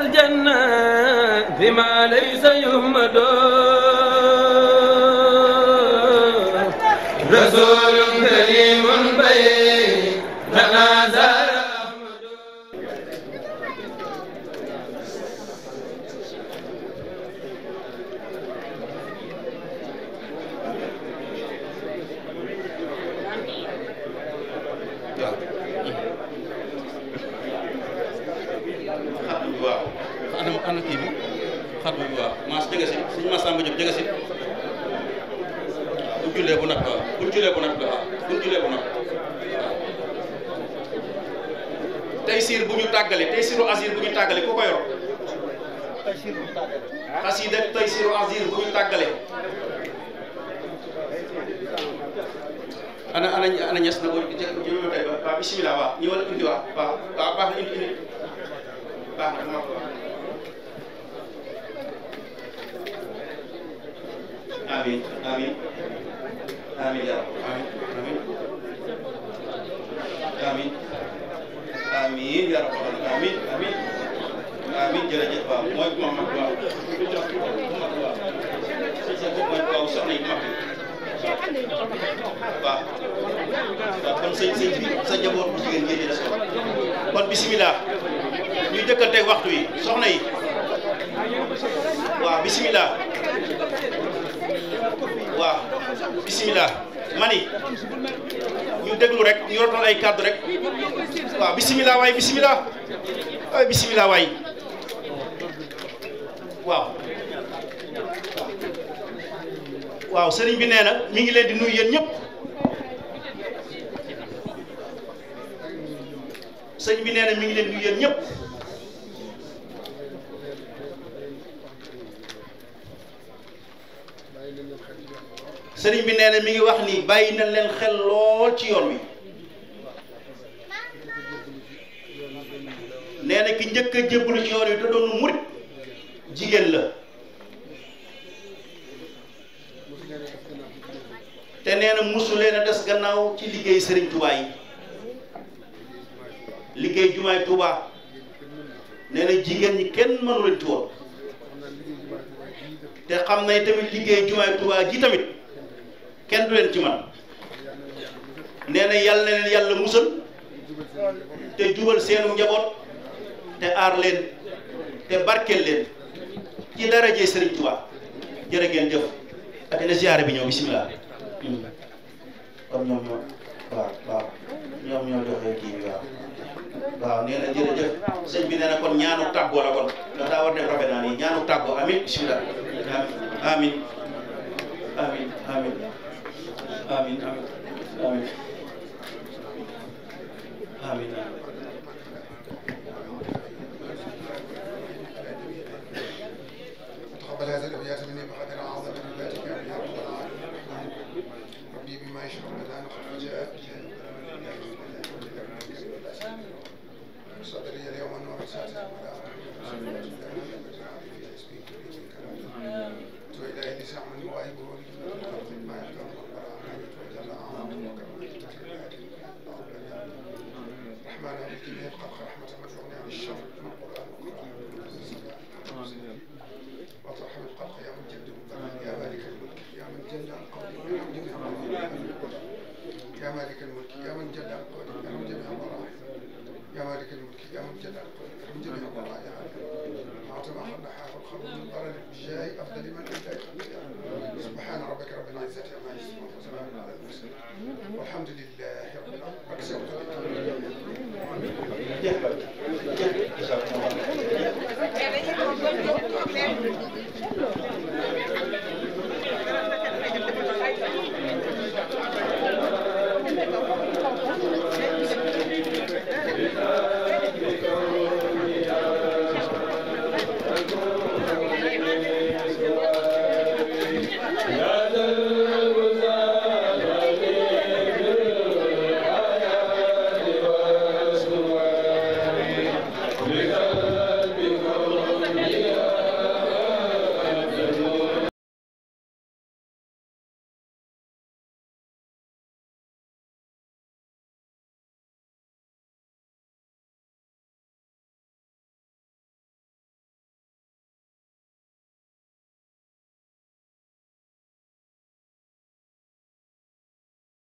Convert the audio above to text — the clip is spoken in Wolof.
الجنة بما ليس يهمد رسول كريم بين تنازل ana kii bi xatma bi waaw maas jege si suñu Mass Samba Diop jege si bu jullee bu nag waaw bu jullee bu nag waaw bu jullee bu nag waaw tey siir bu ñu tàggale tey siiru asir bu ñu tàggale ku ko yor xasida tey siiru asir bu ñu tàggale ana ñes na ko jël tey ba bismillah waaw ñëwal indi waaw waaw waaw baax na indi baax na ma ko amin amin amin ya amin amin amin amin ya rabbal amin amin amin jërëjëf waaw mooy bu mag waaw mooy waaw soxna yi mag waaw waaw kon sëñ bi sa njaboot bu jigéen ngeen di des kon bismillah ñu jëkkanteeg waxtu yi soxna yi waaw bismillah waaw bismillah mani ñu déglu rek ñu rotal ay kàddu rek waaw bismillah waay bismillah waay bismillah waay waaw waaw sëriñ bi nee na mi ngi leen di nuyu yéen ñëpp sëriñ bi nee na mi ngi leen di nuyu yéen ñëpp sëriñ bi nee na mi ngi wax ni bàyyi na leen xel lool ci yoon wi nee na ki njëkk a jébbalu ci yoon wi te doon murit jigéen la te nee na musu leen a des gannaaw ci liggéey sëriñ Touba yi liggéey jumaay Touba nee na jigéen ñi kenn mënu leen ci woon te xam na tamit liggéey jumaay Touba ji tamit kenn du leen ci man nee na yàlla na leen yàlla musal te jubal seenu njaboot te aar leen te barkeel leen ci daraje Serigne Touba jërë ngeen jëf ak na ziyaare bi ñëw bismillah kon ñoom ñoo waaw ñoom ñoo joxe kii bi waaw nee na jërëjëf sëñ bi nee na kon ñaanu tàggoo la kon ndax daa war def rafet naa nii ñaanu tàggoo amin bismillah amin amin amin amin amin amin amin تقبل هذه الابيات مني بقدر اعظم ذاتك يا رب العالمين ربي بما يشرح لنا نقل رجاء صدري اليوم نور ساتر ولا تو الهي لسع من يواهبه ما يحكم الرحمن الذي يبقى رحمة مدعوني عن الشر من القرآن وترحم الخلق يا من جد يا مالك الملك يا من جل عن قولي يا مالك الملك يا من جل عن قولي يا من جميع البراء يا مالك الملك يا من جل عن قولي يا من جميع البراء يا عالم أعطنا خلنا حاف الخلق من ضرر بجاي أفضل من أنت سبحان ربك رب العزة عما يصفون وسلام على المرسلين والحمد لله رب العالمين.